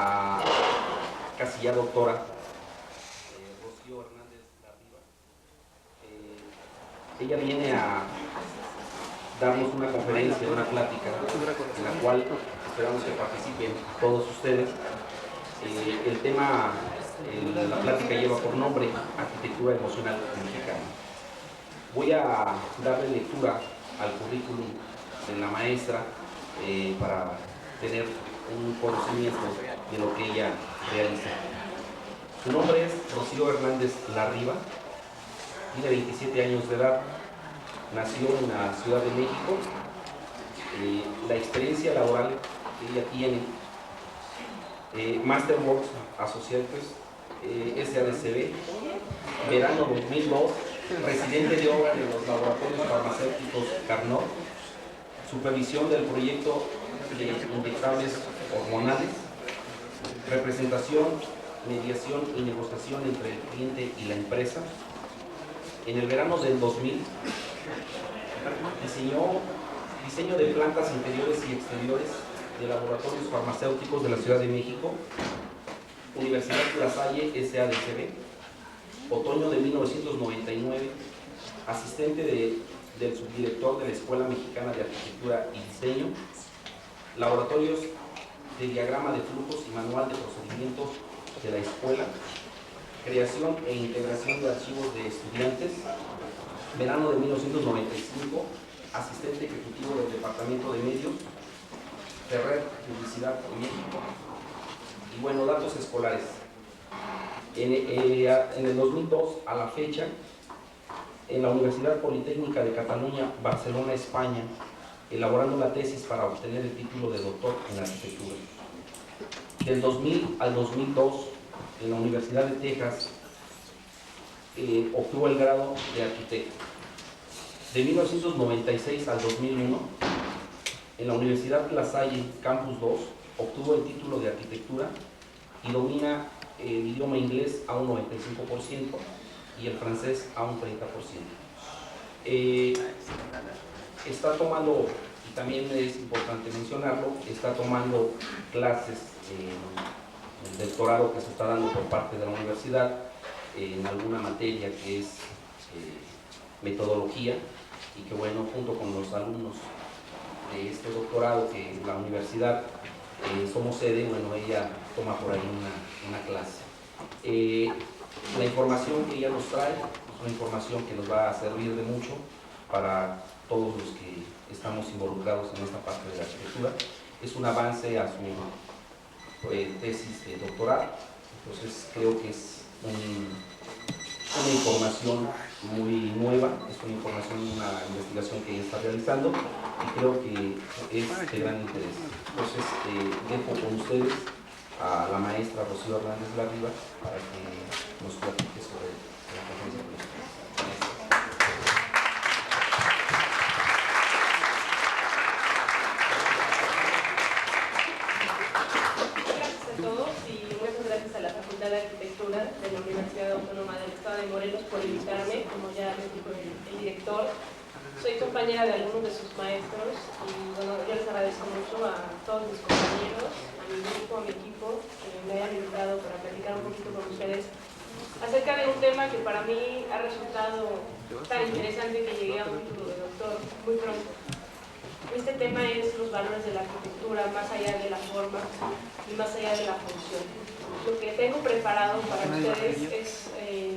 la casi ya doctora Rocío Hernández Larriba. Ella viene a darnos una conferencia, una plática, en la cual esperamos que participen todos ustedes. El tema, la plática lleva por nombre Arquitectura Emocional Mexicana. Voy a darle lectura al currículum de la maestra para tener un conocimiento de lo que ella realiza. Su nombre es Rocío Hernández Larriba, tiene 27 años de edad, nació en la Ciudad de México. La experiencia laboral que ella tiene, Masterworks Associates, SADCB, verano 2002, residente de obra de los laboratorios farmacéuticos Carnot, supervisión del proyecto de inyectables hormonales, representación, mediación y negociación entre el cliente y la empresa. En el verano del 2000, diseño de plantas interiores y exteriores de laboratorios farmacéuticos de la Ciudad de México, Universidad La Salle, SADCB. Otoño de 1999, asistente del subdirector de la Escuela Mexicana de Arquitectura y Diseño, laboratorios de diagrama de flujos y manual de procedimientos de la escuela, creación e integración de archivos de estudiantes. Verano de 1995, asistente ejecutivo del Departamento de Medios, Ferrer Publicidad México. Y bueno, datos escolares. En el 2002 a la fecha, en la Universidad Politécnica de Cataluña, Barcelona, España, elaborando la tesis para obtener el título de doctor en arquitectura. Del 2000 al 2002, en la Universidad de Texas, obtuvo el grado de arquitecto. De 1996 al 2001, en la Universidad La Salle, Campus 2, obtuvo el título de arquitectura y domina el idioma inglés a un 95% y el francés a un 30%. Está tomando, y también es importante mencionarlo, está tomando clases en el doctorado que se está dando por parte de la universidad en alguna materia que es metodología, y que bueno, junto con los alumnos de este doctorado que la universidad somos sede, bueno, ella toma por ahí una clase. La información que ella nos trae es una información que nos va a servir de mucho para todos los que estamos involucrados en esta parte de la arquitectura. Es un avance a su tesis doctoral, entonces creo que es una información muy nueva, es una información, una investigación que ella está realizando y creo que es de gran interés. Entonces dejo con ustedes a la maestra Rocío Hernández Larriba para que nos platique sobre la conferencia política. Gracias a todos y muchas gracias a la Facultad de Arquitectura de la Universidad Autónoma del Estado de Morelos por invitarme, como ya me dijo el director. Soy compañera de algunos de sus maestros y bueno, yo les agradezco mucho a todos mis compañeros, a mi grupo, a mi equipo, que me hayan invitado para platicar un poquito con ustedes acerca de un tema que para mí ha resultado tan interesante que llegué a un título de doctor muy pronto. Este tema es los valores de la arquitectura, más allá de la forma y más allá de la función. Lo que tengo preparado para ustedes es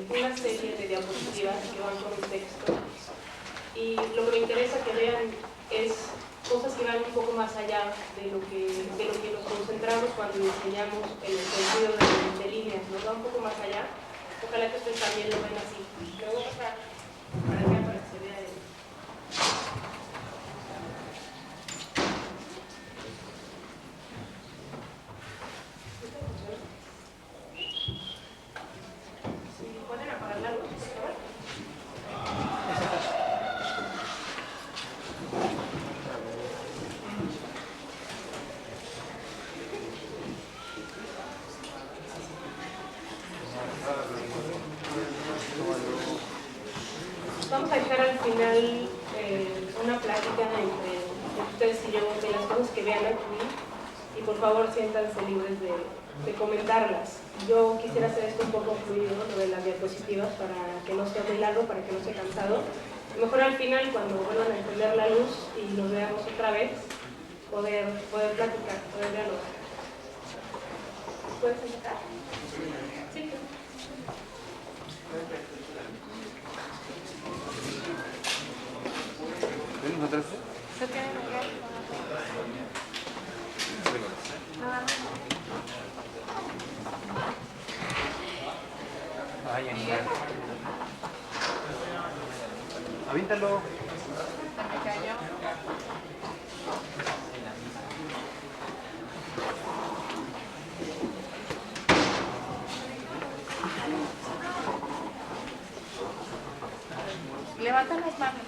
una serie de diapositivas que van con un texto. Y lo que me interesa que vean es cosas que van un poco más allá de lo que nos concentramos cuando diseñamos en el sentido de líneas, nos va un poco más allá. Ojalá que ustedes también lo ven así. Me voy a pasar para acá para que se vea el... Si pueden apagar la luz, por favor. Vamos a dejar al final una plática entre ustedes y yo de las cosas que vean aquí y por favor siéntanse libres de comentarlas. Yo quisiera hacer esto un poco fluido, lo de las diapositivas, para que no sea muy largo, para que no sea cansado. Mejor al final, cuando vuelvan a encender la luz y nos veamos otra vez, poder platicar, poder dialogar. ¿Puedes empezar? Sí. ¿Venimos atrás? ¿Se quieren negar? Ay, animal. Avíntalo. Me cayó. Levantan las manos.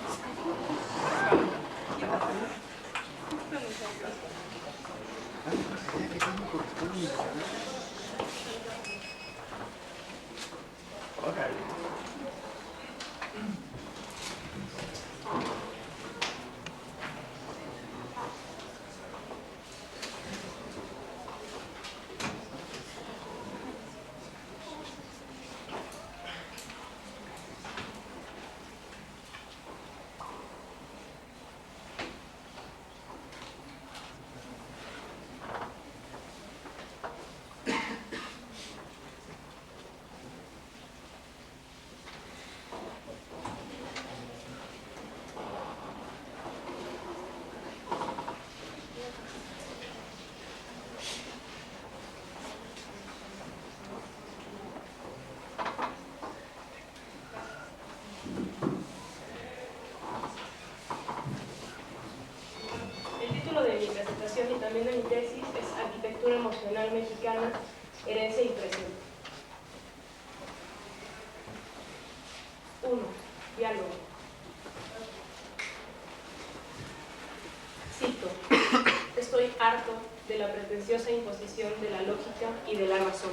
Y también de mi tesis es Arquitectura Emocional Mexicana, Herencia y Presente. 1. Diálogo. Cito: estoy harto de la pretenciosa imposición de la lógica y de la razón,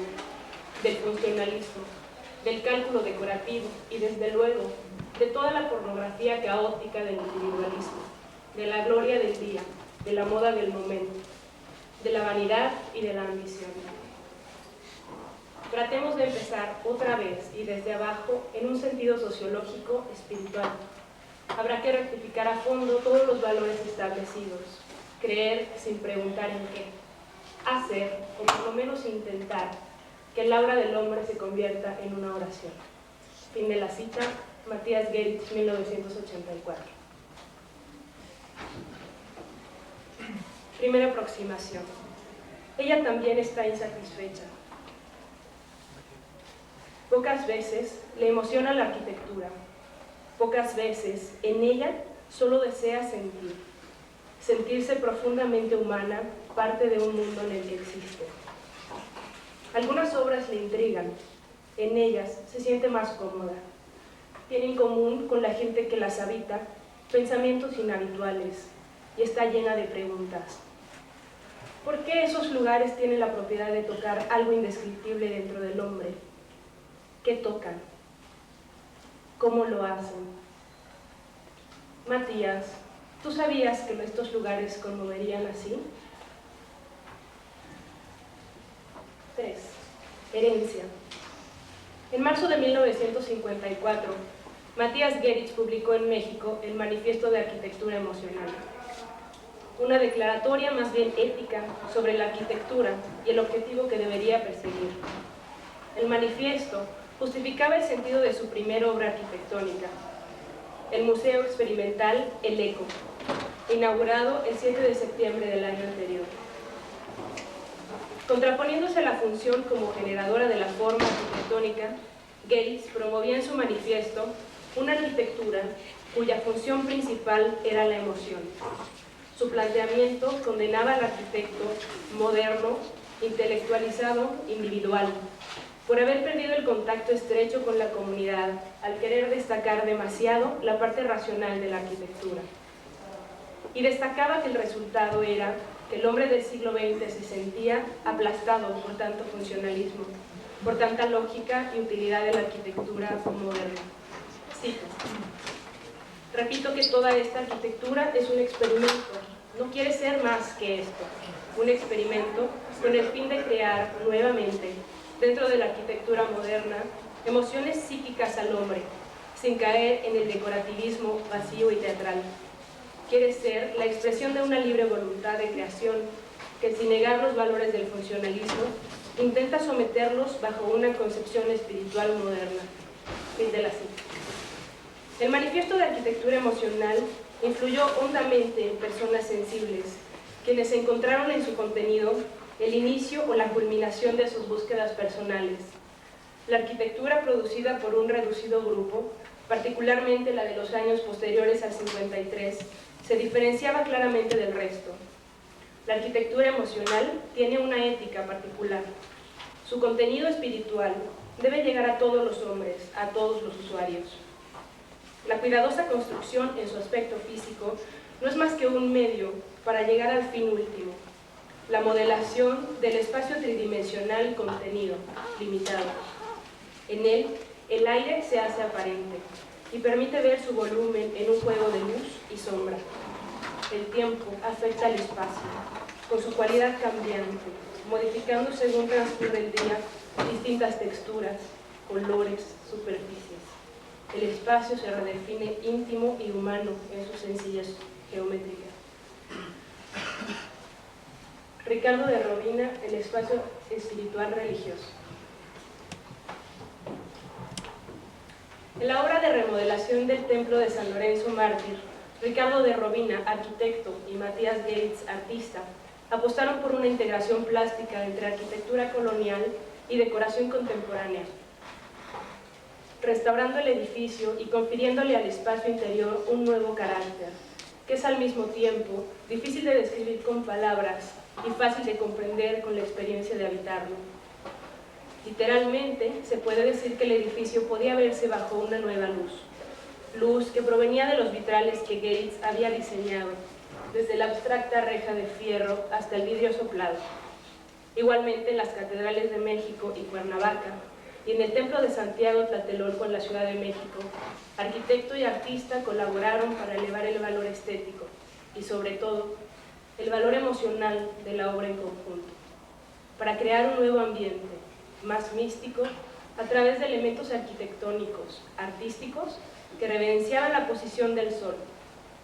del funcionalismo, del cálculo decorativo y, desde luego, de toda la pornografía caótica del individualismo, de la gloria del día, de la moda del momento, de la vanidad y de la ambición. Tratemos de empezar otra vez y desde abajo en un sentido sociológico espiritual. Habrá que rectificar a fondo todos los valores establecidos, creer sin preguntar en qué, hacer, o por lo menos intentar, que el aura del hombre se convierta en una oración. Fin de la cita, Matías Geritz, 1984. Primera aproximación. Ella también está insatisfecha. Pocas veces le emociona la arquitectura. Pocas veces en ella solo desea sentir. Sentirse profundamente humana, parte de un mundo en el que existe. Algunas obras le intrigan. En ellas se siente más cómoda. Tiene en común con la gente que las habita pensamientos inhabituales y está llena de preguntas. ¿Por qué esos lugares tienen la propiedad de tocar algo indescriptible dentro del hombre? ¿Qué tocan? ¿Cómo lo hacen? Matías, ¿tú sabías que estos lugares conmoverían así? 3. Herencia. En marzo de 1954, Matías Geritz publicó en México el Manifiesto de Arquitectura Emocional, una declaratoria más bien ética sobre la arquitectura y el objetivo que debería perseguir. El manifiesto justificaba el sentido de su primera obra arquitectónica, el Museo Experimental El Eco, inaugurado el 7 de septiembre del año anterior. Contraponiéndose a la función como generadora de la forma arquitectónica, Geritz promovía en su manifiesto una arquitectura cuya función principal era la emoción. Su planteamiento condenaba al arquitecto moderno, intelectualizado, individual, por haber perdido el contacto estrecho con la comunidad, al querer destacar demasiado la parte racional de la arquitectura. Y destacaba que el resultado era que el hombre del siglo XX se sentía aplastado por tanto funcionalismo, por tanta lógica y utilidad de la arquitectura moderna. Cito: repito que toda esta arquitectura es un experimento, no quiere ser más que esto. un experimento con el fin de crear nuevamente, dentro de la arquitectura moderna, emociones psíquicas al hombre, sin caer en el decorativismo vacío y teatral. Quiere ser la expresión de una libre voluntad de creación que, sin negar los valores del funcionalismo, intenta someterlos bajo una concepción espiritual moderna. Fin de la cita. El manifiesto de arquitectura emocional influyó hondamente en personas sensibles, quienes encontraron en su contenido el inicio o la culminación de sus búsquedas personales. La arquitectura producida por un reducido grupo, particularmente la de los años posteriores al 53, se diferenciaba claramente del resto. La arquitectura emocional tiene una ética particular. Su contenido espiritual debe llegar a todos los hombres, a todos los usuarios. La cuidadosa construcción en su aspecto físico no es más que un medio para llegar al fin último, la modelación del espacio tridimensional contenido, limitado. En él, el aire se hace aparente y permite ver su volumen en un juego de luz y sombra. El tiempo afecta al espacio, con su cualidad cambiante, modificando según transcurre el día distintas texturas, colores, superficies. El espacio se redefine íntimo y humano en su sencillez geométrica. Ricardo de Robina, el espacio espiritual religioso. En la obra de remodelación del templo de San Lorenzo Mártir, Ricardo de Robina, arquitecto, y Matías Gates, artista, apostaron por una integración plástica entre arquitectura colonial y decoración contemporánea, restaurando el edificio y confiriéndole al espacio interior un nuevo carácter, que es al mismo tiempo difícil de describir con palabras y fácil de comprender con la experiencia de habitarlo. Literalmente, se puede decir que el edificio podía verse bajo una nueva luz que provenía de los vitrales que Gates había diseñado, desde la abstracta reja de fierro hasta el vidrio soplado. Igualmente en las catedrales de México y Cuernavaca, y en el Templo de Santiago Tlatelolco en la Ciudad de México, arquitecto y artista colaboraron para elevar el valor estético y, sobre todo, el valor emocional de la obra en conjunto, para crear un nuevo ambiente, más místico, a través de elementos arquitectónicos, artísticos, que reverenciaban la posición del sol,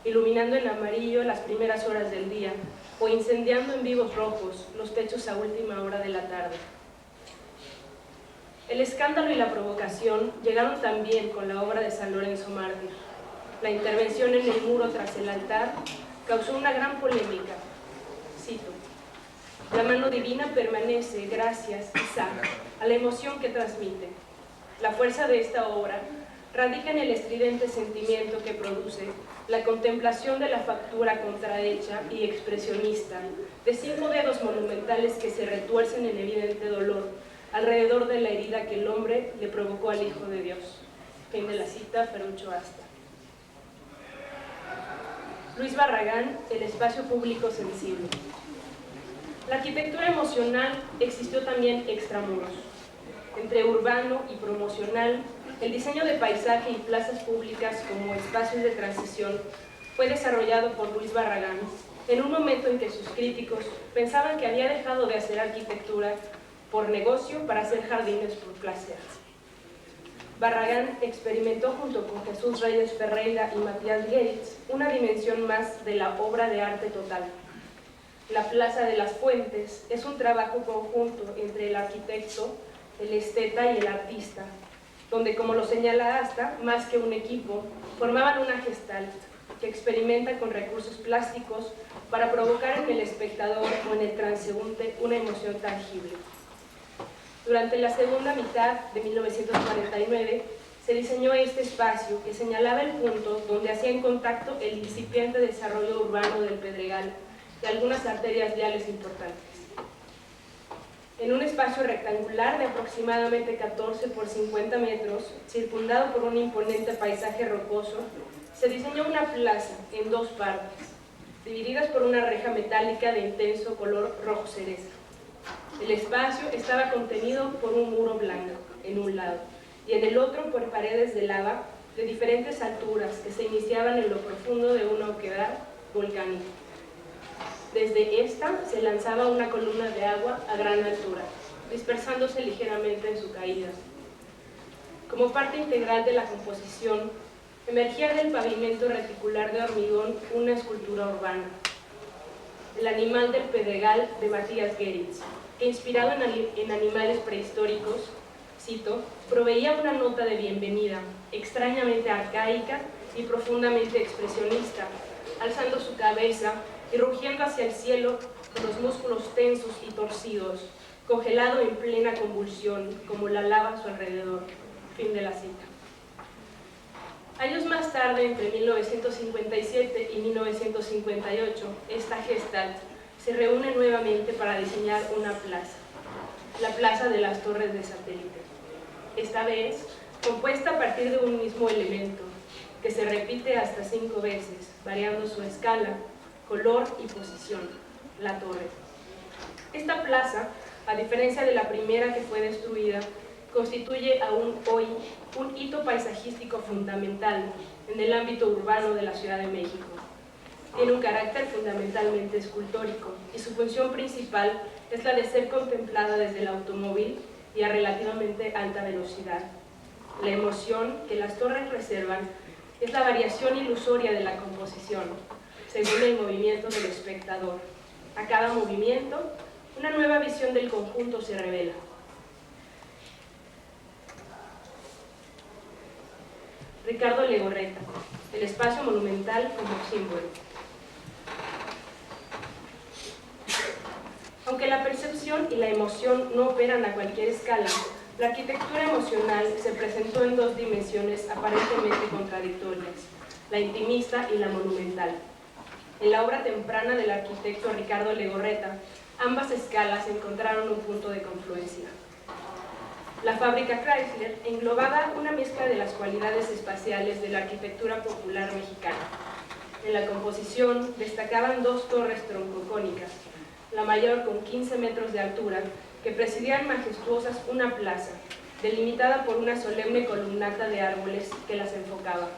iluminando en amarillo las primeras horas del día o incendiando en vivos rojos los techos a última hora de la tarde. El escándalo y la provocación llegaron también con la obra de San Lorenzo Mártir. La intervención en el muro tras el altar causó una gran polémica. Cito: "La mano divina permanece gracias, quizá, a la emoción que transmite. La fuerza de esta obra radica en el estridente sentimiento que produce la contemplación de la factura contrahecha y expresionista de 5 dedos monumentales que se retuercen en evidente dolor alrededor de la herida que el hombre le provocó al Hijo de Dios". Fin de la cita, Ferruccio Asta. Luis Barragán, el espacio público sensible. La arquitectura emocional existió también extramuros. Entre urbano y promocional, el diseño de paisaje y plazas públicas como espacios de transición fue desarrollado por Luis Barragán en un momento en que sus críticos pensaban que había dejado de hacer arquitectura por negocio para hacer jardines por placer. Barragán experimentó junto con Jesús Reyes Ferreira y Matías Gates una dimensión más de la obra de arte total. La Plaza de las Fuentes es un trabajo conjunto entre el arquitecto, el esteta y el artista, donde, como lo señala Asta, más que un equipo, formaban una gestalt que experimenta con recursos plásticos para provocar en el espectador o en el transeúnte una emoción tangible. Durante la segunda mitad de 1949 se diseñó este espacio que señalaba el punto donde hacía en contacto el incipiente desarrollo urbano del Pedregal y algunas arterias viales importantes. En un espacio rectangular de aproximadamente 14 por 50 metros, circundado por un imponente paisaje rocoso, se diseñó una plaza en 2 partes, divididas por una reja metálica de intenso color rojo cereza. El espacio estaba contenido por un muro blanco en un lado y en el otro por paredes de lava de diferentes alturas que se iniciaban en lo profundo de una oquedad volcánica. Desde esta se lanzaba una columna de agua a gran altura, dispersándose ligeramente en su caída. Como parte integral de la composición, emergía del pavimento reticular de hormigón una escultura urbana, el animal del Pedregal de Matías Geritz, que inspirado en animales prehistóricos, cito, proveía una nota de bienvenida, extrañamente arcaica y profundamente expresionista, alzando su cabeza y rugiendo hacia el cielo con los músculos tensos y torcidos, congelado en plena convulsión, como la lava a su alrededor. Fin de la cita. Años más tarde, entre 1957 y 1958, esta Gestalt se reúne nuevamente para diseñar una plaza, la Plaza de las Torres de Satélite. Esta vez, compuesta a partir de un mismo elemento, que se repite hasta 5 veces, variando su escala, color y posición, la torre. Esta plaza, a diferencia de la primera que fue destruida, constituye aún hoy un hito paisajístico fundamental en el ámbito urbano de la Ciudad de México. Tiene un carácter fundamentalmente escultórico y su función principal es la de ser contemplada desde el automóvil y a relativamente alta velocidad. La emoción que las torres reservan es la variación ilusoria de la composición, según el movimiento del espectador. A cada movimiento, una nueva visión del conjunto se revela. Ricardo Legorreta, el espacio monumental como símbolo. Aunque la percepción y la emoción no operan a cualquier escala, la arquitectura emocional se presentó en 2 dimensiones aparentemente contradictorias, la intimista y la monumental. En la obra temprana del arquitecto Ricardo Legorreta, ambas escalas encontraron un punto de confluencia. La fábrica Chrysler englobaba una mezcla de las cualidades espaciales de la arquitectura popular mexicana. En la composición destacaban 2 torres troncocónicas, la mayor con 15 metros de altura, que presidían majestuosas una plaza, delimitada por una solemne columnata de árboles que las enfocaba.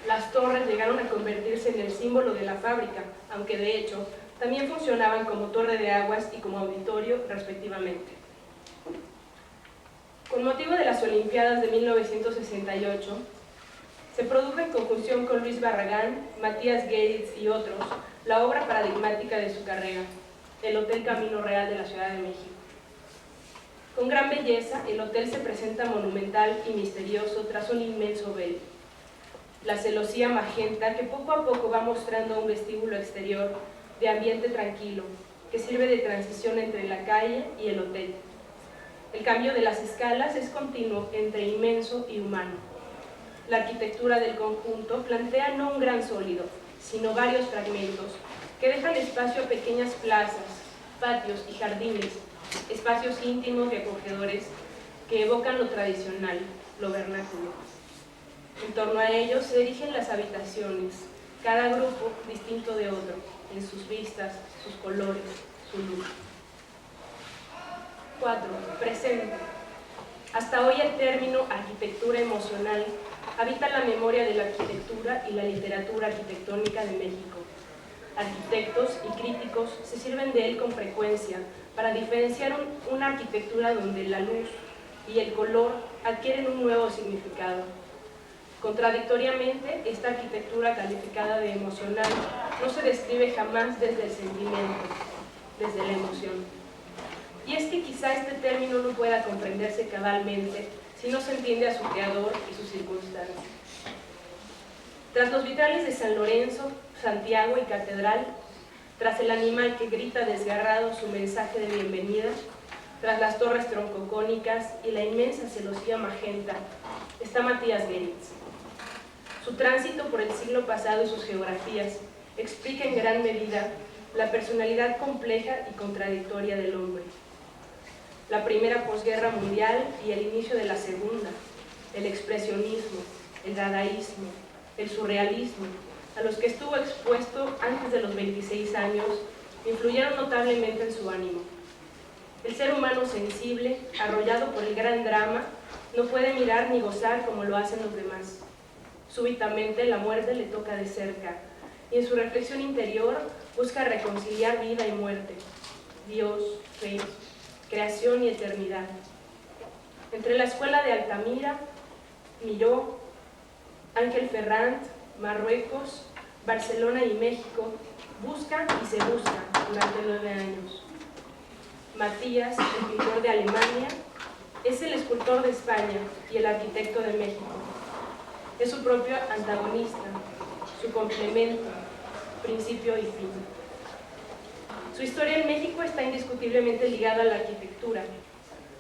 Las torres llegaron a convertirse en el símbolo de la fábrica, aunque de hecho también funcionaban como torre de aguas y como auditorio respectivamente. Con motivo de las Olimpiadas de 1968, se produjo en conjunción con Luis Barragán, Matías Geritz y otros, la obra paradigmática de su carrera, el Hotel Camino Real de la Ciudad de México. Con gran belleza, el hotel se presenta monumental y misterioso tras un inmenso velo. La celosía magenta que poco a poco va mostrando un vestíbulo exterior de ambiente tranquilo, que sirve de transición entre la calle y el hotel. El cambio de las escalas es continuo entre inmenso y humano. La arquitectura del conjunto plantea no un gran sólido, sino varios fragmentos que dejan espacio a pequeñas plazas, patios y jardines, espacios íntimos y acogedores que evocan lo tradicional, lo vernáculo. En torno a ellos se erigen las habitaciones, cada grupo distinto de otro, en sus vistas, sus colores, su luz. 4. Presente. Hasta hoy el término arquitectura emocional habita la memoria de la arquitectura y la literatura arquitectónica de México. Arquitectos y críticos se sirven de él con frecuencia para diferenciar una arquitectura donde la luz y el color adquieren un nuevo significado. Contradictoriamente, esta arquitectura calificada de emocional no se describe jamás desde el sentimiento, desde la emoción. Y es que quizá este término no pueda comprenderse cabalmente si no se entiende a su creador y sus circunstancias. Tras los vitrales de San Lorenzo, Santiago y Catedral, tras el animal que grita desgarrado su mensaje de bienvenida, tras las torres troncocónicas y la inmensa celosía magenta, está Matías Geritz. Su tránsito por el siglo pasado y sus geografías explica en gran medida la personalidad compleja y contradictoria del hombre. La primera posguerra mundial y el inicio de la segunda, el expresionismo, el dadaísmo, el surrealismo, a los que estuvo expuesto antes de los 26 años, influyeron notablemente en su ánimo. El ser humano sensible, arrollado por el gran drama, no puede mirar ni gozar como lo hacen los demás. Súbitamente la muerte le toca de cerca, y en su reflexión interior busca reconciliar vida y muerte, Dios, fe, creación y eternidad. Entre la escuela de Altamira, Miró, Ángel Ferrand, Marruecos, Barcelona y México, busca y se busca durante 9 años. Matías, el pintor de Alemania, es el escultor de España y el arquitecto de México. Es su propio antagonista, su complemento, principio y fin. Su historia en México está indiscutiblemente ligada a la arquitectura,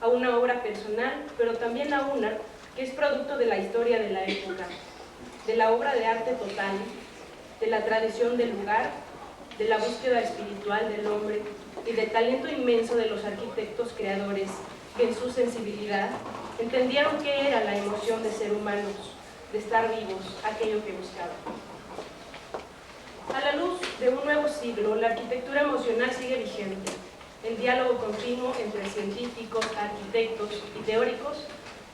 a una obra personal, pero también a una que es producto de la historia de la época, de la obra de arte total, de la tradición del lugar, de la búsqueda espiritual del hombre y del talento inmenso de los arquitectos creadores que en su sensibilidad entendieron qué era la emoción de ser humanos, de estar vivos, aquello que buscaban. A la luz de un nuevo siglo, la arquitectura emocional sigue vigente. El diálogo continuo entre científicos, arquitectos y teóricos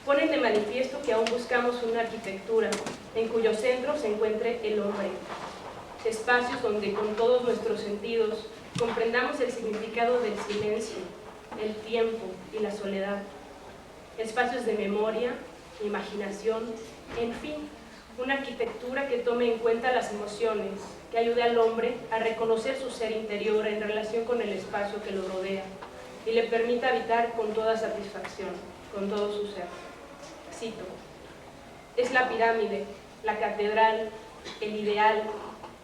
ponen de manifiesto que aún buscamos una arquitectura en cuyo centro se encuentre el hombre. Espacios donde con todos nuestros sentidos comprendamos el significado del silencio, el tiempo y la soledad. Espacios de memoria, imaginación, en fin, una arquitectura que tome en cuenta las emociones, que ayude al hombre a reconocer su ser interior en relación con el espacio que lo rodea y le permita habitar con toda satisfacción, con todo su ser. Cito: es la pirámide, la catedral, el ideal,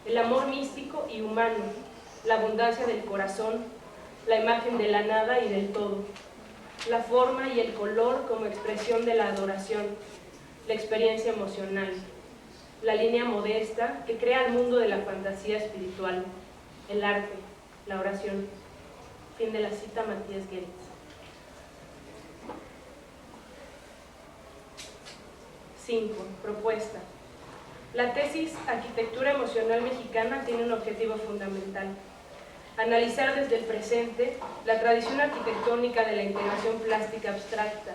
el amor místico y humano, la abundancia del corazón, la imagen de la nada y del todo, la forma y el color como expresión de la adoración, la experiencia emocional, la línea modesta que crea el mundo de la fantasía espiritual, el arte, la oración. Fin de la cita, Matías Geritz. 5. Propuesta. La tesis Arquitectura Emocional Mexicana tiene un objetivo fundamental: analizar desde el presente la tradición arquitectónica de la integración plástica abstracta,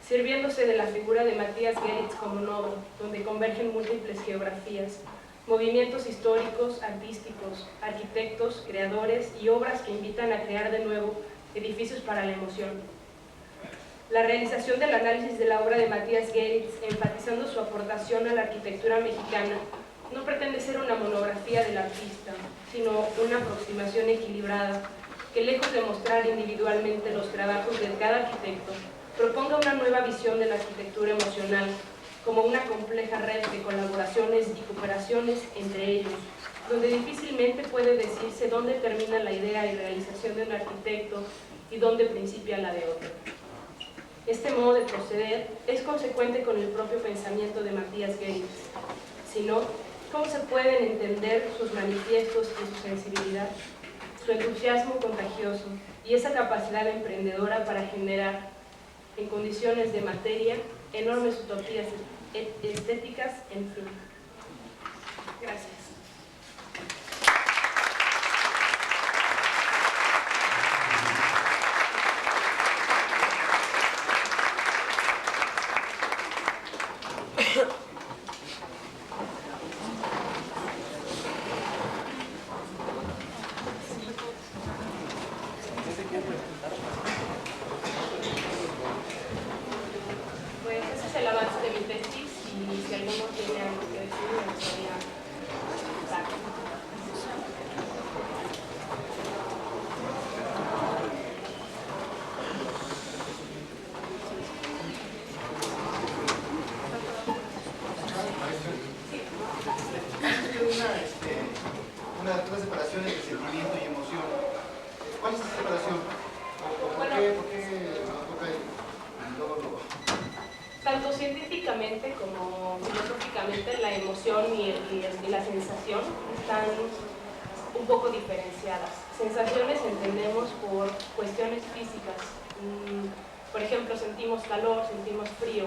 sirviéndose de la figura de Matías Geritz como nodo, donde convergen múltiples geografías, movimientos históricos, artísticos, arquitectos, creadores y obras que invitan a crear de nuevo edificios para la emoción. La realización del análisis de la obra de Matías Geritz, enfatizando su aportación a la arquitectura mexicana, no pretende ser una monografía del artista, sino una aproximación equilibrada que, lejos de mostrar individualmente los trabajos de cada arquitecto, proponga una nueva visión de la arquitectura emocional como una compleja red de colaboraciones y cooperaciones entre ellos, donde difícilmente puede decirse dónde termina la idea y realización de un arquitecto y dónde principia la de otro. Este modo de proceder es consecuente con el propio pensamiento de Matías Geritz. Si no, ¿cómo se pueden entender sus manifiestos y su sensibilidad, su entusiasmo contagioso y esa capacidad emprendedora para generar, en condiciones de materia, enormes utopías estéticas, en fin? Gracias. Pues ese es el avance de mi tesis y si alguno tiene algo que decir, me gustaría dar. Una separación entre sentimiento y emoción. ¿Cuál es esa separación? ¿Por qué nos toca luego? Tanto científicamente como filosóficamente, la emoción y la sensación están un poco diferenciadas. Sensaciones entendemos por cuestiones físicas. Por ejemplo, sentimos calor, sentimos frío.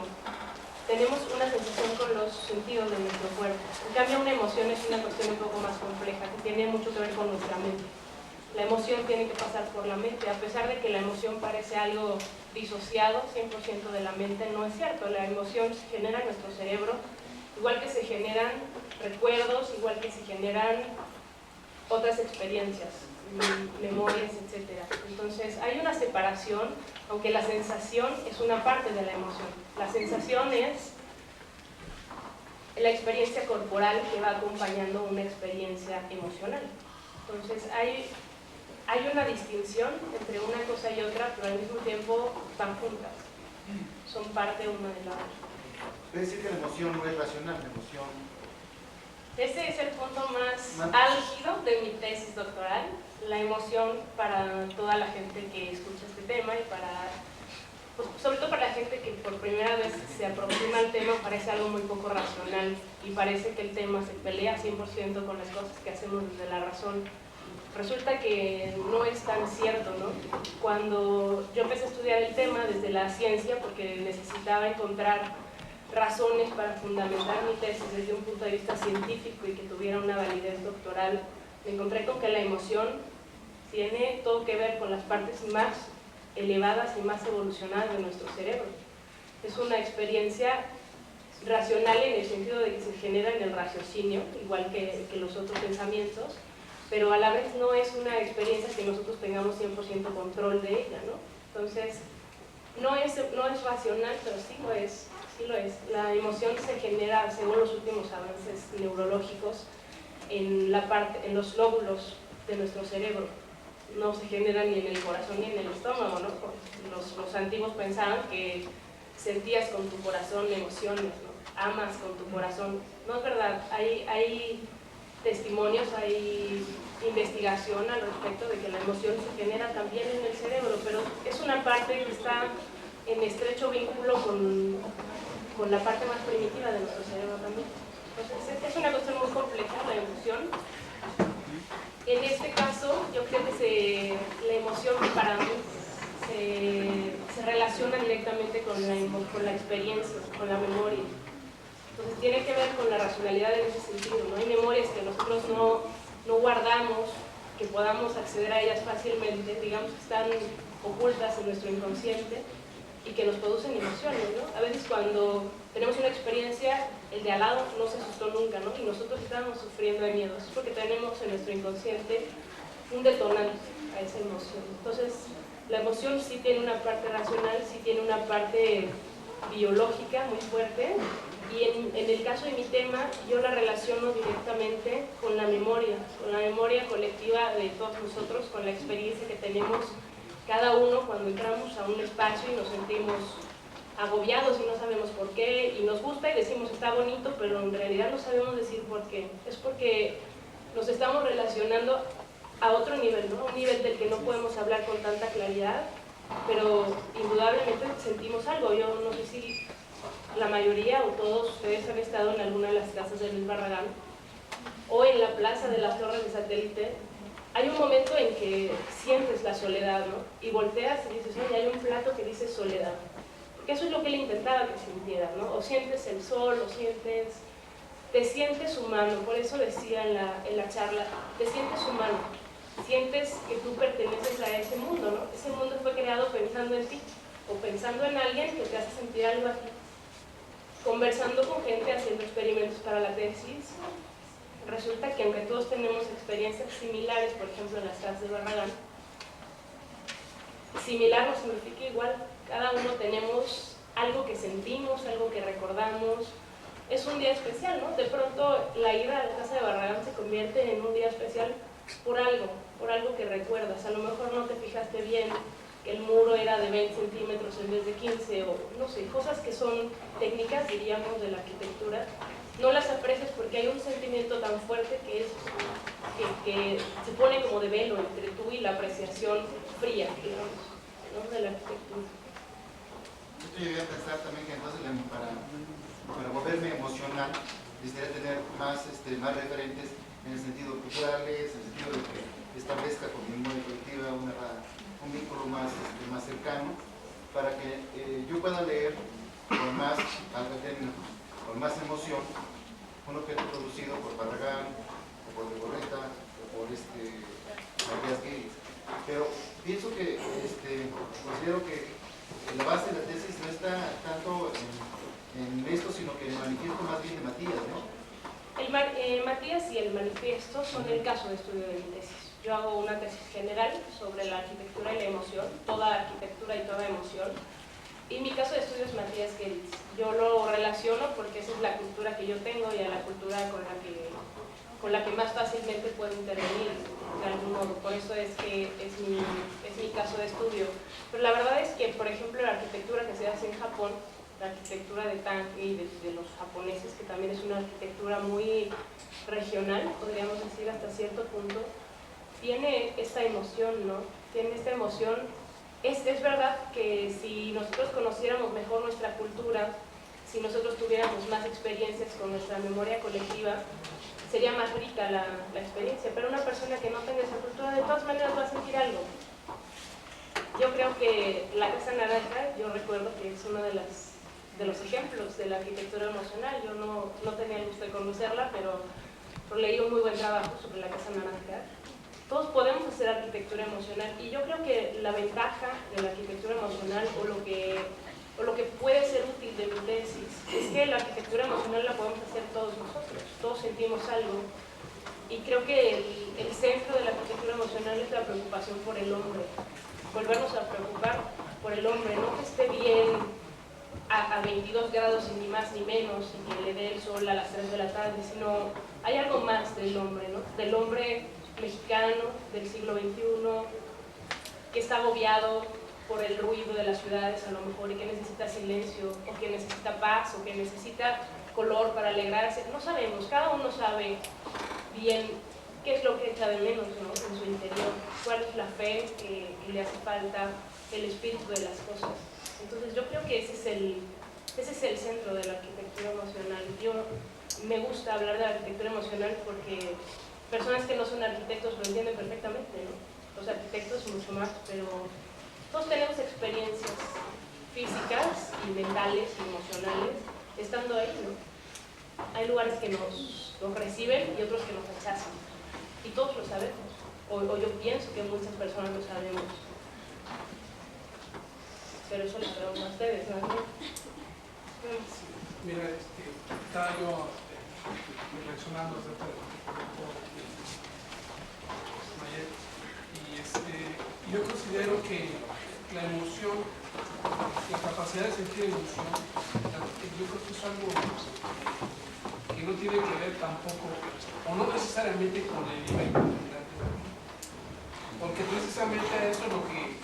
Tenemos una sensación con los sentidos de nuestro cuerpo. En cambio, una emoción es una cuestión un poco más compleja, que tiene mucho que ver con nuestra mente. La emoción tiene que pasar por la mente, a pesar de que la emoción parece algo disociado, 100% de la mente, no es cierto. La emoción se genera en nuestro cerebro, igual que se generan recuerdos, igual que se generan otras experiencias, memorias, etc. Entonces hay una separación, aunque la sensación es una parte de la emoción. La sensación es la experiencia corporal que va acompañando una experiencia emocional. Entonces hay una distinción entre una cosa y otra, pero al mismo tiempo van juntas, son parte una de la otra. Quiere decir que la emoción no es racional, la emoción... Ese es el punto más álgido de mi tesis doctoral, la emoción para toda la gente que escucha este tema y para, pues, sobre todo para la gente que por primera vez se aproxima al tema, parece algo muy poco racional y parece que el tema se pelea 100% con las cosas que hacemos desde la razón. Resulta que no es tan cierto, ¿no? Cuando yo empecé a estudiar el tema desde la ciencia, porque necesitaba encontrar razones para fundamentar mi tesis desde un punto de vista científico y que tuviera una validez doctoral, me encontré con que la emoción tiene todo que ver con las partes más elevadas y más evolucionadas de nuestro cerebro. Es una experiencia racional en el sentido de que se genera en el raciocinio, igual que los otros pensamientos, pero a la vez no es una experiencia que nosotros tengamos 100% control de ella, ¿no? Entonces, no es racional, pero sí lo es. Sí lo es. La emoción se genera, según los últimos avances neurológicos, en los lóbulos de nuestro cerebro. No se genera ni en el corazón ni en el estómago, ¿no? Los antiguos pensaban que sentías con tu corazón emociones, ¿no? Amas con tu corazón. No es verdad. Hay testimonios, hay investigación al respecto de que la emoción se genera también en el cerebro, pero es una parte que está en estrecho vínculo con la parte más primitiva de nuestro cerebro también. Entonces es una cuestión muy compleja la emoción. En este caso, yo creo que la emoción para mí se relaciona directamente con la experiencia, con la memoria. Entonces tiene que ver con la racionalidad en ese sentido, ¿no? Hay memorias que nosotros no guardamos, que podamos acceder a ellas fácilmente, digamos que están ocultas en nuestro inconsciente y que nos producen emociones, ¿no? A veces cuando tenemos una experiencia, el de al lado no se asustó nunca, ¿no? Y nosotros estamos sufriendo de miedo. Es porque tenemos en nuestro inconsciente un detonante a esa emoción. Entonces, la emoción sí tiene una parte racional, sí tiene una parte biológica muy fuerte, y en el caso de mi tema yo la relaciono directamente con la memoria colectiva de todos nosotros, con la experiencia que tenemos cada uno cuando entramos a un espacio y nos sentimos agobiados y no sabemos por qué, y nos gusta y decimos está bonito, pero en realidad no sabemos decir por qué. Es porque nos estamos relacionando a otro nivel, ¿no? Un nivel del que no podemos hablar con tanta claridad, pero indudablemente sentimos algo. Yo no sé si la mayoría o todos ustedes han estado en alguna de las casas de Luis Barragán o en la plaza de las Torres de Satélite. Hay un momento en que sientes la soledad, ¿no? Y volteas y dices, oye, hay un plato que dice soledad. Porque eso es lo que él intentaba que sintieras, ¿no? O sientes el sol, te sientes humano. Por eso decía en la charla, te sientes humano. Sientes que tú perteneces a ese mundo, ¿no? Ese mundo fue creado pensando en ti o pensando en alguien que te hace sentir algo así. Conversando con gente, haciendo experimentos para la tesis, resulta que aunque todos tenemos experiencias similares, por ejemplo en las casas de Barragán, similar no significa igual. Cada uno tenemos algo que sentimos, algo que recordamos. Es un día especial, ¿no? De pronto la ida a la casa de Barragán se convierte en un día especial por algo que recuerdas. A lo mejor no te fijaste bien que el muro era de 20 centímetros en vez de 15, o no sé, cosas que son técnicas, diríamos, de la arquitectura. No las aprecias porque hay un sentimiento tan fuerte que se pone como de velo entre tú y la apreciación fría, digamos, ¿no? De la arquitectura. Yo llegué a pensar también que entonces para volverme emocional necesitaría tener más referentes en el sentido culturales, en el sentido de que establezca con mi memoria colectiva un vínculo más cercano, para que yo pueda leer con más emoción un objeto producido por Barragán, o por Legorreta, o por Matías Gay. Pero pienso que, considero que la base de la tesis no está tanto en esto, sino que en el manifiesto más bien de Matías, ¿no? El Matías y el manifiesto son el caso de estudio de mi tesis. Yo hago una tesis general sobre la arquitectura y la emoción, toda arquitectura y toda emoción. Y mi caso de estudio es Matías Geritz. Yo lo relaciono porque esa es la cultura que yo tengo y a la cultura con la que más fácilmente puedo intervenir de algún modo. Por eso es que es mi caso de estudio. Pero la verdad es que, por ejemplo, la arquitectura que se hace en Japón, la arquitectura de Tankei de los japoneses, que también es una arquitectura muy regional, podríamos decir hasta cierto punto, tiene esta emoción, ¿no? Tiene esta emoción. Es verdad que si nosotros conociéramos mejor nuestra cultura, si nosotros tuviéramos más experiencias con nuestra memoria colectiva, sería más rica la experiencia, pero una persona que no tenga esa cultura de todas maneras va a sentir algo. Yo creo que la Casa Naranja, yo recuerdo que es uno de los ejemplos de la arquitectura emocional. Yo no tenía el gusto de conocerla, pero leí un muy buen trabajo sobre la Casa Naranja. Todos podemos hacer arquitectura emocional y yo creo que la ventaja de la arquitectura emocional o lo que puede ser útil de mi tesis es que la arquitectura emocional la podemos hacer todos nosotros, todos sentimos algo y creo que el centro de la arquitectura emocional es la preocupación por el hombre, volvernos a preocupar por el hombre, no que esté bien a 22 grados y ni más ni menos y que le dé el sol a las 3 de la tarde, sino hay algo más del hombre, ¿no? Del hombre mexicano del siglo XXI que está agobiado por el ruido de las ciudades a lo mejor y que necesita silencio o que necesita paz o que necesita color para alegrarse, no sabemos, cada uno sabe bien qué es lo que echa de menos, ¿no? En su interior, cuál es la fe que le hace falta, el espíritu de las cosas. Entonces yo creo que ese es el centro de la arquitectura emocional. Yo me gusta hablar de la arquitectura emocional porque personas que no son arquitectos lo entienden perfectamente, ¿no? Los arquitectos mucho más, pero todos tenemos experiencias físicas y mentales y emocionales estando ahí, ¿no? Hay lugares que nos reciben y otros que nos rechazan. Y todos lo sabemos. O yo pienso que muchas personas lo sabemos. Pero eso les pregunto a ustedes, ¿no? Mira, estaba yo reflexionando acerca de ayer y yo considero que la emoción, la capacidad de sentir emoción, yo creo que es algo que no tiene que ver tampoco, o no necesariamente con el nivel cultural, porque precisamente eso es lo que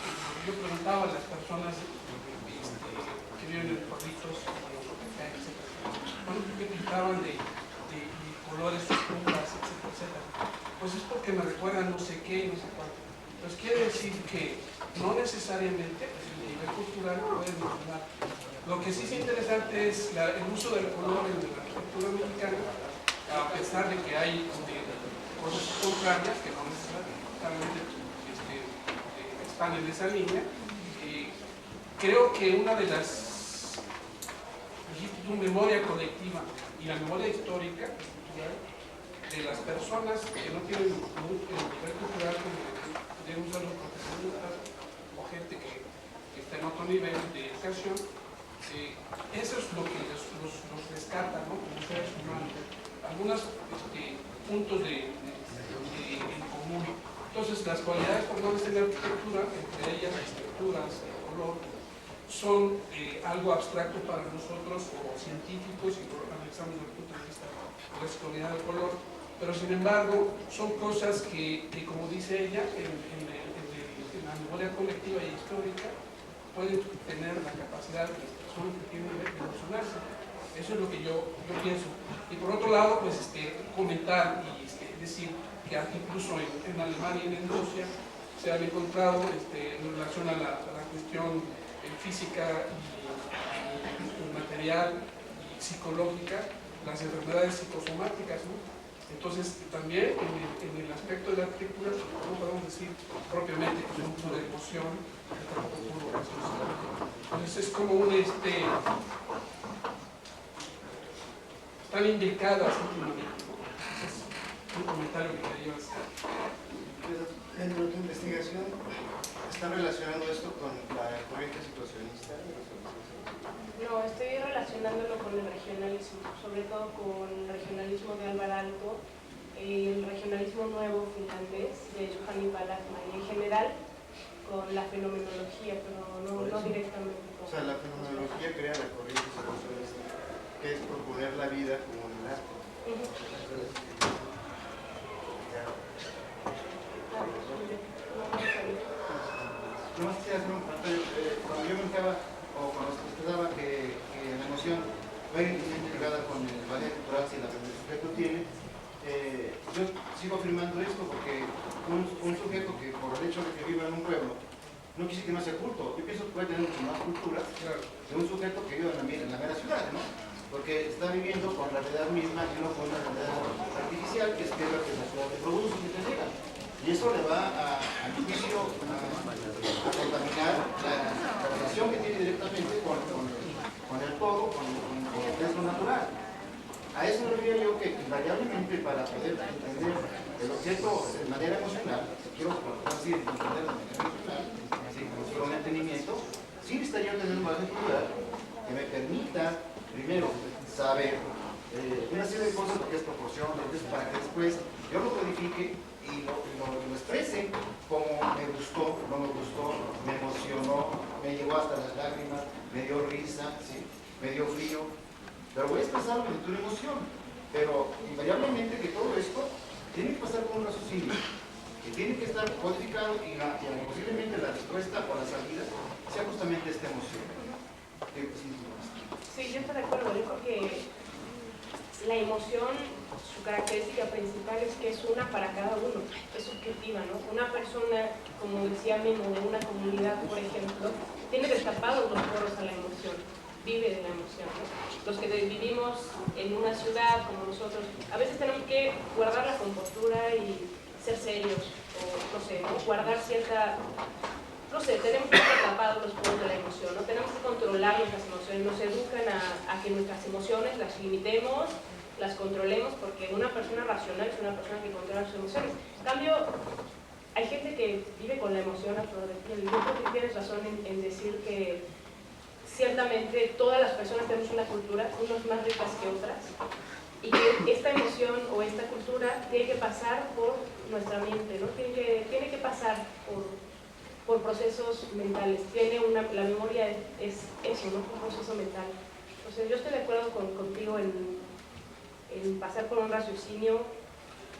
yo preguntaba a las personas que viven en pueblitos, etc. Bueno, que pintaban de colores oscuras, etcétera. Pues es porque me recuerdan no sé qué y no sé cuánto. Pues quiere decir que no necesariamente el nivel cultural puede mencionar. Lo que sí es interesante es el uso del color en la arquitectura mexicana, a pesar de que hay cosas contrarias que no necesariamente están en esa línea. Creo que una de las memoria colectiva y la memoria histórica de las personas que no tienen el nivel cultural como podrían usar los profesionistas o gente que está en otro nivel de educación, eso es lo que los rescata, ¿no? Como seres humanos, algunos puntos en común. Entonces las cualidades formales en la arquitectura, entre ellas las estructuras, el color, son algo abstracto para nosotros o científicos y lo analizamos desde el punto de vista de la escolaridad del color, pero sin embargo son cosas que como dice ella, en la memoria colectiva y histórica pueden tener la capacidad de las personas que tienen de emocionarse. Eso es lo que yo pienso. Y por otro lado, pues comentar y decir que incluso en Alemania y en Rusia se han encontrado en relación a la cuestión física y material y psicológica, las enfermedades psicosomáticas, ¿no? Entonces también en el aspecto de la arquitectura no podemos decir propiamente que es un puro de emoción, que tampoco puro de emoción. Entonces es como están indicadas últimamente. Es un comentario que quería hacer. Dentro de tu investigación, ¿están relacionando esto con la corriente situacionista? No, estoy relacionando relacionándolo con el regionalismo, sobre todo con el regionalismo de Alvar Aalto, el regionalismo nuevo finlandés de Juhani Palahma y en general con la fenomenología, pero no directamente. O sea, la fenomenología crea la corriente sociológica, que es proponer la vida como en el arte. No más quisiera hacer un comentario. Cuando yo comentaba, o cuando se expresaba que la emoción va íntimamente ligada con el valor cultural si la que el sujeto tiene, yo sigo afirmando esto porque un sujeto que por el hecho de que viva en un pueblo no quiere que no sea culto. Yo pienso que puede tener mucho más cultura de un sujeto que vive en la mera ciudad, ¿no? Porque está viviendo con la realidad misma y no con una realidad artificial, que es lo que la ciudad te produce y te llega. Y eso le va a mi juicio a contaminar la relación que tiene directamente con el todo, con lo que es lo natural. A eso me refiero yo que invariablemente para poder entender el objeto de manera emocional, quiero decir, entender de manera emocional, así como solo un entendimiento, sí necesitaría tener un bagaje cultural que me permita, primero, saber una serie de cosas, lo que es proporción, para que después yo lo codifique y lo exprese como me gustó, no me gustó, me emocionó, me llegó hasta las lágrimas, me dio risa, ¿sí? Me dio frío. Pero voy a expresarlo mediante una emoción. Pero invariablemente que todo esto tiene que pasar por un raciocinio, que tiene que estar codificado y posiblemente la respuesta o la salida sea justamente esta emoción. Sí, yo estoy de acuerdo. Yo creo que la emoción, su característica principal es que es una para cada uno, es subjetiva, ¿no? Una persona, como decía Memo, de una comunidad, por ejemplo, tiene destapados los poros a la emoción, vive de la emoción, ¿no? Los que vivimos en una ciudad como nosotros, a veces tenemos que guardar la compostura y ser serios, o no sé, ¿no? Guardar cierta... No sé, tenemos que estar tapados los poros de la emoción, ¿no? Tenemos que controlar nuestras emociones, nos educan a que nuestras emociones las limitemos, las controlemos, porque una persona racional es una persona que controla sus emociones. En cambio, hay gente que vive con la emoción a flor de piel. Yo creo que tienes razón en decir que ciertamente todas las personas tenemos una cultura, unas más ricas que otras, y que esta emoción o esta cultura tiene que pasar por nuestra mente, ¿no? Tiene que pasar por procesos mentales. La memoria es eso, ¿no? Un proceso mental. Entonces yo estoy de acuerdo contigo en pasar por un raciocinio,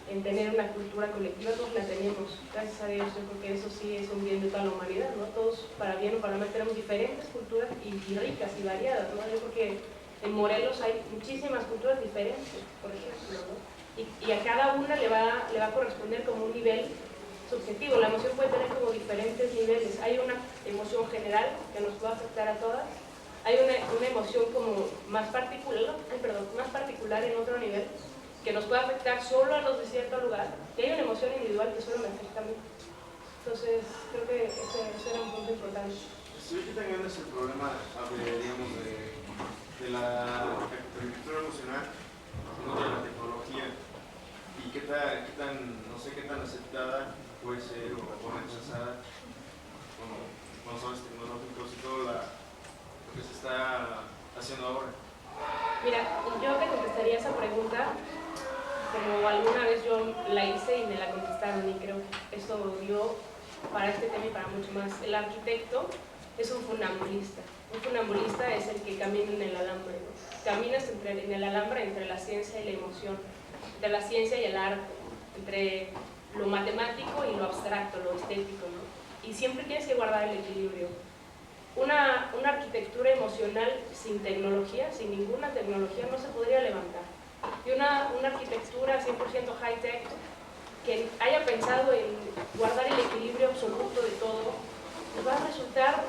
en tener una cultura colectiva. Todos la tenemos, gracias a Dios. Yo creo que eso sí es un bien de toda la humanidad, ¿no? Todos, para bien o para mal, tenemos diferentes culturas y ricas y variadas, ¿no? Yo creo que en Morelos hay muchísimas culturas diferentes, por ejemplo, ¿no? Y a cada una le va a corresponder como un nivel subjetivo. La emoción puede tener como diferentes niveles. Hay una emoción general que nos puede afectar a todas. Hay una emoción como más particular en otro nivel, que nos puede afectar solo a los de cierto lugar, y hay una emoción individual que solo me afecta a mí. Entonces, creo que ese era un punto importante. Sí, aquí también es el problema, digamos, de la arquitectura emocional, no de la tecnología, y qué tan, no sé qué tan aceptada puede ser o rechazada con los avances tecnológicos y todo lo que se está haciendo ahora. Mira, yo te contestaría esa pregunta como alguna vez yo la hice y me la contestaron, y creo que esto dio para este tema y para mucho más. El arquitecto es un funambulista. Un funambulista es el que camina en el alambre, ¿no? Caminas en el alambre entre la ciencia y la emoción, entre la ciencia y el arte, entre lo matemático y lo abstracto, lo estético, ¿no? Y siempre tienes que guardar el equilibrio. Una arquitectura emocional sin tecnología, sin ninguna tecnología, no se podría levantar. Y una arquitectura 100% high-tech que haya pensado en guardar el equilibrio absoluto de todo, nos va a resultar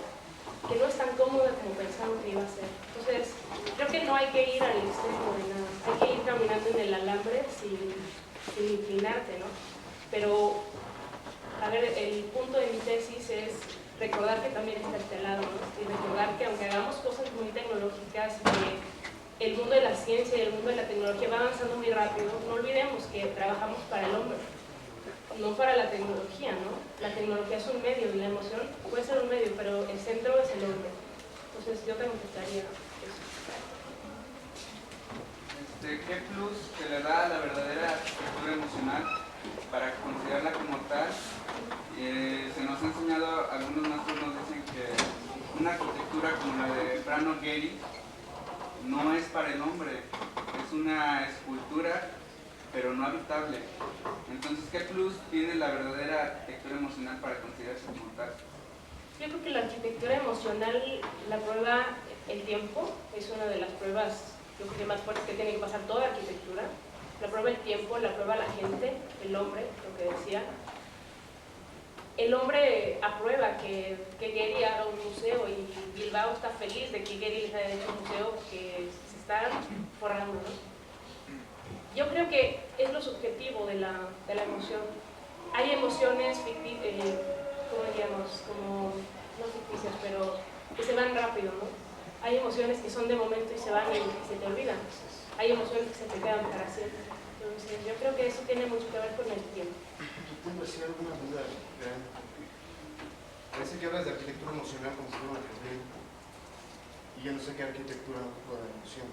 que no es tan cómoda como pensaron que iba a ser. Entonces, creo que no hay que ir al extremo de nada. Hay que ir caminando en el alambre sin inclinarte, ¿no? Pero, a ver, el punto de mi tesis es recordar que también está este lado, ¿no? Y recordar que aunque hagamos cosas muy tecnológicas, que el mundo de la ciencia y el mundo de la tecnología va avanzando muy rápido, no olvidemos que trabajamos para el hombre, no para la tecnología, ¿no? La tecnología es un medio y la emoción puede ser un medio, pero el centro es el hombre. Entonces yo te contestaría eso. ¿qué plus se le da a la verdadera arquitectura emocional para considerarla como tal? Se nos ha enseñado, algunos maestros nos dicen que una arquitectura como la de Brano Gehry no es para el hombre, es una escultura pero no habitable. Entonces, ¿qué plus tiene la verdadera arquitectura emocional para considerarse como tal? Yo creo que la arquitectura emocional la prueba el tiempo, es una de las pruebas, yo creo que más fuertes que tiene que pasar toda arquitectura. La prueba el tiempo, la prueba la gente, el hombre, lo que decía. El hombre aprueba que Gehry haga un museo y Bilbao está feliz de que Gehry les haya hecho un museo que se está forrando, ¿no? Yo creo que es lo subjetivo de la emoción. Hay emociones ficticias, ¿cómo diríamos? Como, no ficticias, pero que se van rápido, ¿no? Hay emociones que son de momento y se van y se te olvidan. Hay emociones que se te quedan para siempre. Entonces, yo creo que eso tiene mucho que ver con el tiempo. Yo tengo así alguna duda grande. Parece que hablas de arquitectura emocional como si fuera una teoría. Y yo no sé qué arquitectura ocupa de emoción.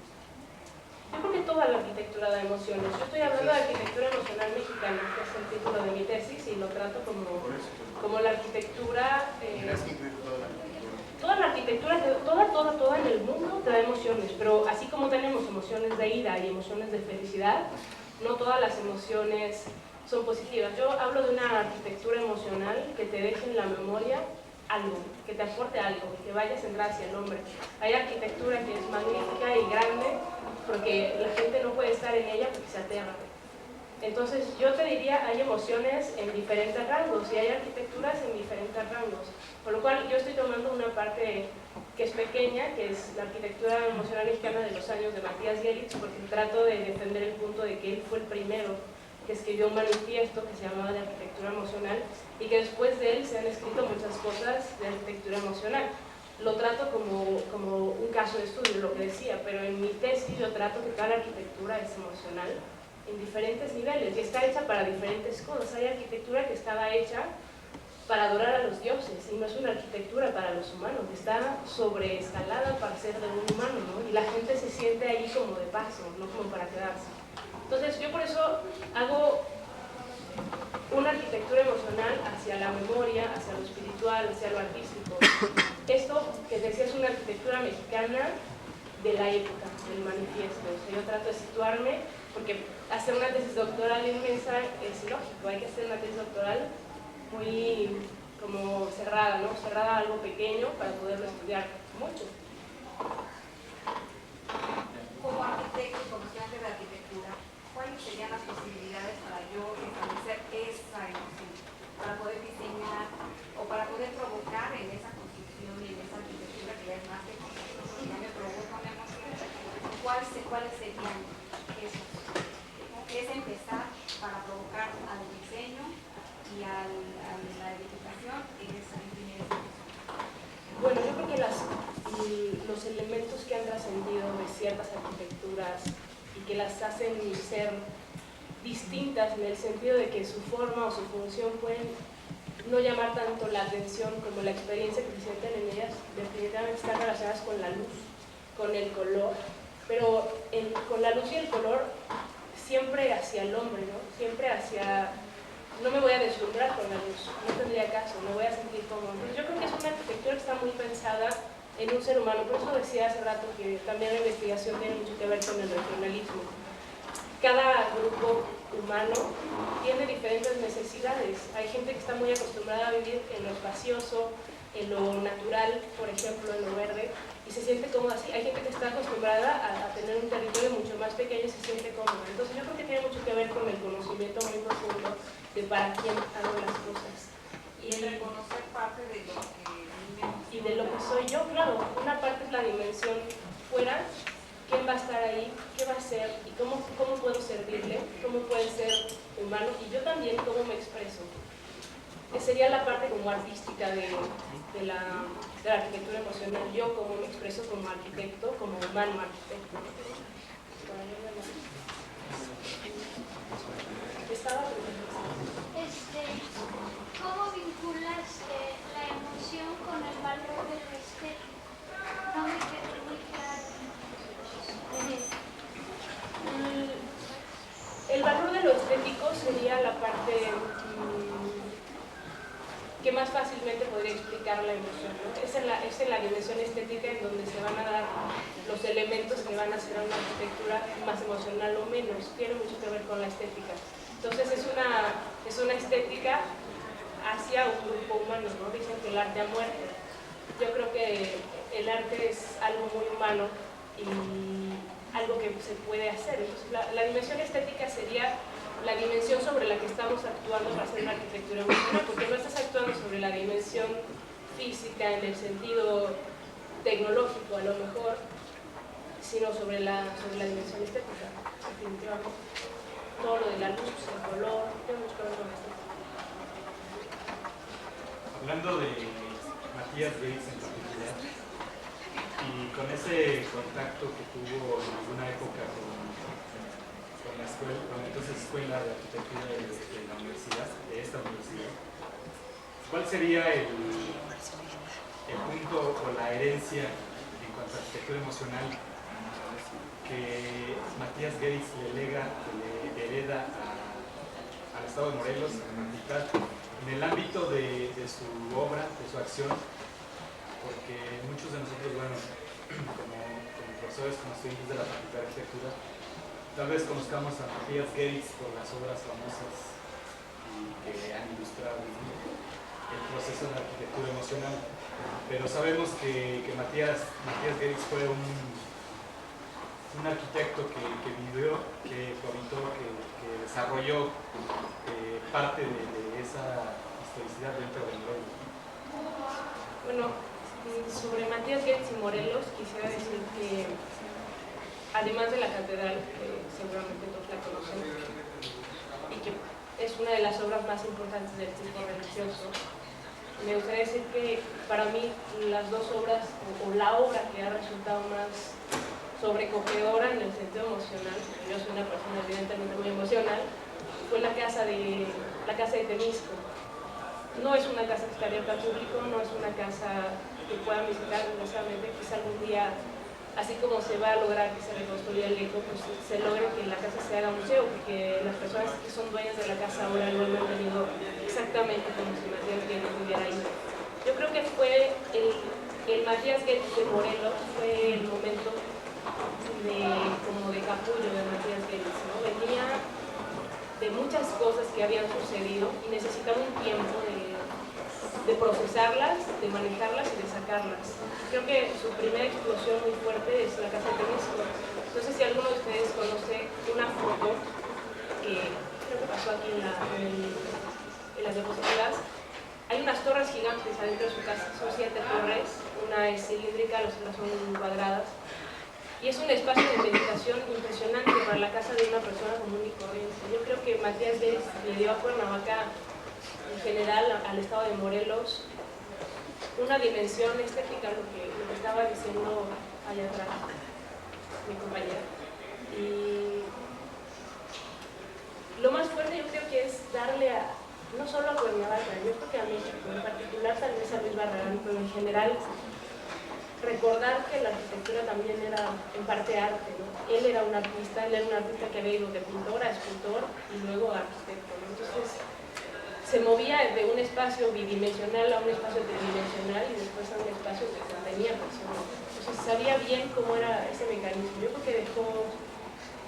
Yo creo que toda la arquitectura da emociones. Yo estoy hablando de arquitectura emocional mexicana, que es el título de mi tesis, y lo trato como la arquitectura... Tendrás que incluir toda la arquitectura. Toda la arquitectura, toda en el mundo te da emociones, pero así como tenemos emociones de ira y emociones de felicidad, no todas las emociones son positivas. Yo hablo de una arquitectura emocional que te deje en la memoria algo, que te aporte algo, que vaya a centrar hacia el hombre. Hay arquitectura que es magnífica y grande, porque la gente no puede estar en ella porque se aterra. Entonces yo te diría, hay emociones en diferentes rangos y hay arquitecturas en diferentes rangos, por lo cual yo estoy tomando una parte que es pequeña, que es la arquitectura emocional mexicana de los años de Matías Geritz, porque trato de defender el punto de que él fue el primero que escribió un manifiesto que se llamaba de arquitectura emocional y que después de él se han escrito muchas cosas de arquitectura emocional. Lo trato como un caso de estudio, lo que decía, pero en mi tesis yo trato que toda la arquitectura es emocional en diferentes niveles y está hecha para diferentes cosas. Hay arquitectura que estaba hecha para adorar a los dioses y no es una arquitectura para los humanos, está sobreescalada para ser de un humano, ¿no? Y la gente se siente ahí como de paso, no como para quedarse. Entonces yo por eso hago una arquitectura emocional hacia la memoria, hacia lo espiritual, hacia lo artístico. Esto que decía es una arquitectura mexicana de la época, del manifiesto. O sea, yo trato de situarme, porque hacer una tesis doctoral inmensa es lógico, hay que hacer una tesis doctoral muy como cerrada, ¿no? Cerrada a algo pequeño para poderlo estudiar mucho. Como arquitecto, como estudiante de arquitectura, ¿cuáles serían las posibilidades para yo establecer esa emoción? Para poder diseñar o para poder provocar en esa construcción y en esa arquitectura que ya es más de construcción, ya me provoca una emoción. ¿Cuáles serían esos? Es empezar para provocar al diseño y a la edificación en esa primera situación. Bueno, yo creo que los elementos que han trascendido de ciertas arquitecturas y que las hacen ser distintas en el sentido de que su forma o su función pueden no llamar tanto la atención como la experiencia que se sienten en ellas, definitivamente están relacionadas con la luz, con el color, pero con la luz y el color siempre hacia el hombre, ¿no? Siempre hacia... No me voy a deslumbrar con la luz, no tendría caso, no voy a sentir como... Entonces yo creo que es una arquitectura que está muy pensada en un ser humano, por eso decía hace rato que también la investigación tiene mucho que ver con el regionalismo. Cada grupo humano tiene diferentes necesidades. Hay gente que está muy acostumbrada a vivir en lo espacioso, en lo natural, por ejemplo, en lo verde, y se siente cómoda así. Hay gente que está acostumbrada a tener un territorio mucho más pequeño y se siente cómoda. Entonces yo creo que tiene mucho que ver con el conocimiento muy profundo de para quién hago las cosas. Y el reconocer parte de lo que y de lo que soy yo, claro, una parte es la dimensión fuera, quién va a estar ahí, qué va a ser y cómo puedo servirle, cómo puede ser humano y yo también cómo me expreso. Sería la parte como artística de la arquitectura emocional, yo cómo me expreso como arquitecto, como humano arquitecto. Estaba ¿Cómo vinculas la emoción con el valor del respeto? No me quedó muy claro. podría explicar la emoción, ¿no? Es en la dimensión estética en donde se van a dar los elementos que van a hacer a una arquitectura más emocional o menos. Tiene mucho que ver con la estética. Entonces es una estética hacia un grupo humano, ¿no? Dicen que el arte ha muerto. Yo creo que el arte es algo muy humano y algo que se puede hacer. Entonces, la dimensión estética sería la dimensión sobre la que estamos actuando para hacer una arquitectura emocional, porque no estás actuando sobre la dimensión física en el sentido tecnológico a lo mejor, sino sobre la dimensión estética, definitivamente. Todo lo de la luz, el color, tiene mucho que ver con esto. Hablando de Matías Gates en particular, y con ese contacto que tuvo en alguna época con la escuela, con entonces Escuela de Arquitectura de la universidad, de esta universidad, ¿cuál sería el punto o la herencia en cuanto a arquitectura emocional que Matías Gates le hereda al Estado de Morelos, a la facultad, en el ámbito de su obra, de su acción? Porque muchos de nosotros, bueno, como profesores, como estudiantes de la Facultad de Arquitectura, tal vez conozcamos a Matías Gates por las obras famosas y que han ilustrado el proceso de la arquitectura emocional, pero sabemos que Matías Gates fue un arquitecto que vivió, que cohabitó, que desarrolló parte de esa historicidad dentro de Morelos. Bueno, sobre Matías Gates y Morelos quisiera decir que además de la catedral, que seguramente todos la conocen y que es una de las obras más importantes del tipo religioso, me gustaría decir que para mí las dos obras o la obra que ha resultado más sobrecogedora en el sentido emocional, porque yo soy una persona evidentemente muy emocional, fue la casa de Temisco. No es una casa que esté abierta al público, no es una casa que puedan visitar necesariamente, quizá algún día, así como se va a lograr que se reconstruya el eco, pues se logre que la casa se haga museo, porque las personas que son dueñas de la casa ahora no lo han tenido exactamente como si Matías Gates estuviera ahí. Yo creo que fue el Matías Gates de Morelos, fue el momento como de capullo de Matías Gates, ¿no? Venía de muchas cosas que habían sucedido y necesitaba un tiempo de procesarlas, de manejarlas y de sacarlas. Creo que su primera explosión muy fuerte es la casa de Temisco. No sé si alguno de ustedes conoce una foto que creo que pasó aquí en las diapositivas. Hay unas torres gigantes adentro de su casa, son 7 torres, una es cilíndrica, las otras son cuadradas. Y es un espacio de meditación impresionante para la casa de una persona común y corriente. Yo creo que Matías Gates le dio a Cuernavaca, en general al estado de Morelos, una dimensión estética, lo que estaba diciendo allá atrás mi compañera. Y lo más fuerte yo creo que es darle no solo a Cuernavaca, yo creo que a México, en particular tal vez a Luis Barragán, pero en general, recordar que la arquitectura también era en parte arte, ¿no? Él era un artista que había ido de pintor a escultor y luego a arquitecto, ¿no? Entonces se movía de un espacio bidimensional a un espacio tridimensional y después a un espacio que contenía personas. Entonces sabía bien cómo era ese mecanismo. Yo creo que dejó,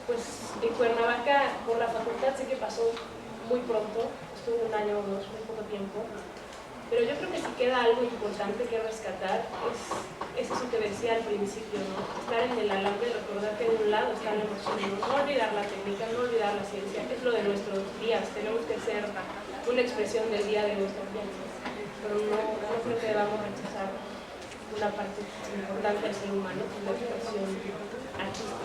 pues en Cuernavaca, por la facultad sé que pasó muy pronto, estuvo 1 año o 2, muy poco tiempo. Pero yo creo que si queda algo importante que rescatar es eso que decía al principio, ¿no? Estar en el alambre y recordar que de un lado está la emoción, no olvidar la técnica, no olvidar la ciencia, es lo de nuestros días, tenemos que ser una expresión del día de hoy también, ¿no? Pero no creo que debamos rechazar una parte importante del ser humano, que es la expresión artística.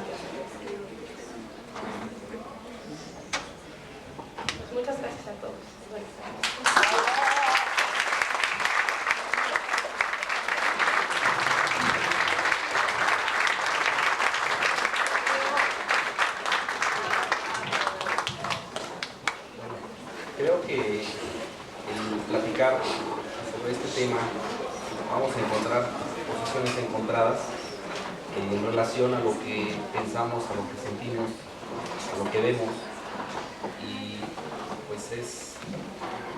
Pues muchas gracias a todos. Buenas tardes. Creo que en platicar sobre este tema vamos a encontrar posiciones encontradas en relación a lo que pensamos, a lo que sentimos, a lo que vemos. Y pues es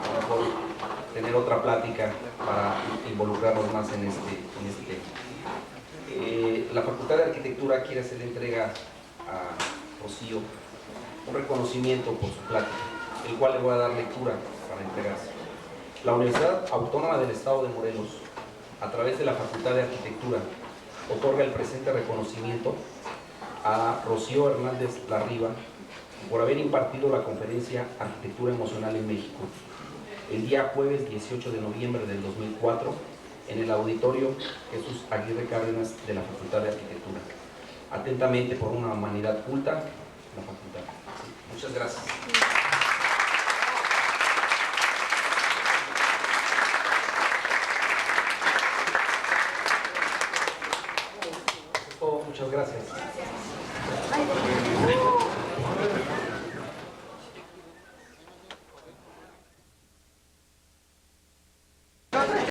a lo mejor tener otra plática para involucrarnos más en este tema. La Facultad de Arquitectura quiere hacer entrega a Rocío un reconocimiento por su plática, el cual le voy a dar lectura para entregarse. La Universidad Autónoma del Estado de Morelos, a través de la Facultad de Arquitectura, otorga el presente reconocimiento a Rocío Hernández Larriba por haber impartido la conferencia Arquitectura Emocional en México el día jueves 18 de noviembre del 2004 en el auditorio Jesús Aguirre Cárdenas de la Facultad de Arquitectura. Atentamente, por una humanidad culta, la facultad. Muchas gracias. Muchas gracias.